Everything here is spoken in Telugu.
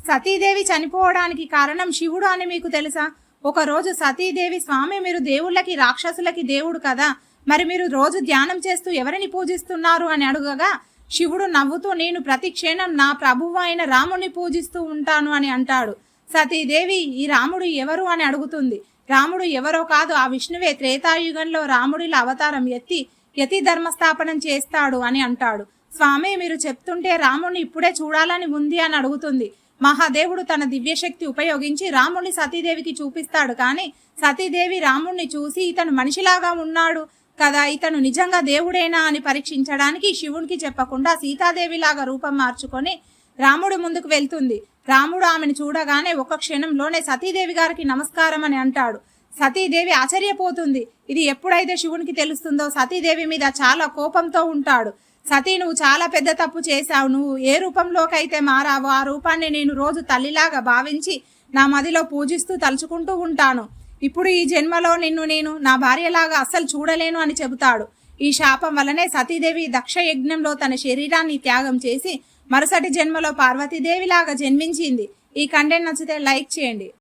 సతీదేవి చనిపోవడానికి కారణం శివుడు అని మీకు తెలుసా? ఒకరోజు సతీదేవి, స్వామి మీరు దేవుళ్ళకి రాక్షసులకి దేవుడు కదా, మరి మీరు రోజు ధ్యానం చేస్తూ ఎవరిని పూజిస్తున్నారు అని అడగగా శివుడు నవ్వుతూ నేను ప్రతి క్షణం నా ప్రభువు అయిన రాముని పూజిస్తూ ఉంటాను అని అంటాడు. సతీదేవి ఈ రాముడు ఎవరు అని అడుగుతుంది. రాముడు ఎవరో కాదు, ఆ విష్ణువే త్రేతాయుగంలో రాముడిలా అవతారం ఎత్తి యతి ధర్మస్థాపనం చేస్తాడు అని అంటాడు. స్వామి మీరు చెప్తుంటే రాముడిని ఇప్పుడే చూడాలని ఉంది అని అడుగుతుంది. మహాదేవుడు తన దివ్యశక్తి ఉపయోగించి రాముడిని సతీదేవికి చూపిస్తాడు. కానీ సతీదేవి రాముడిని చూసి ఇతను మనిషిలాగా ఉన్నాడు కదా, ఇతను నిజంగా దేవుడేనా అని పరీక్షించడానికి శివునికి చెప్పకుండా సీతాదేవిలాగా రూపం మార్చుకొని రాముడు ముందుకు వెళ్తుంది. రాముడు ఆమెను చూడగానే ఒక క్షణంలోనే సతీదేవి గారికి నమస్కారం అని అంటాడు. సతీదేవి ఆశ్చర్యపోతుంది. ఇది ఎప్పుడైతే శివునికి తెలుస్తుందో సతీదేవి మీద చాలా కోపంతో ఉంటాడు. సతీ నువ్వు చాలా పెద్ద తప్పు చేశావు, నువ్వు ఏ రూపంలోకైతే మారావో ఆ రూపాన్ని నేను రోజు తల్లిలాగా భావించి నా మదిలో పూజిస్తూ తలుచుకుంటూ ఉంటాను. ఇప్పుడు ఈ జన్మలో నిన్ను నేను నా భార్యలాగా అస్సలు చూడలేను అని చెబుతాడు. ఈ శాపం వల్లనే సతీదేవి దక్ష యజ్ఞంలో తన శరీరాన్ని త్యాగం చేసి మరుసటి జన్మలో పార్వతీదేవిలాగా జన్మించింది. ఈ కంటెంట్ నచ్చితే లైక్ చేయండి.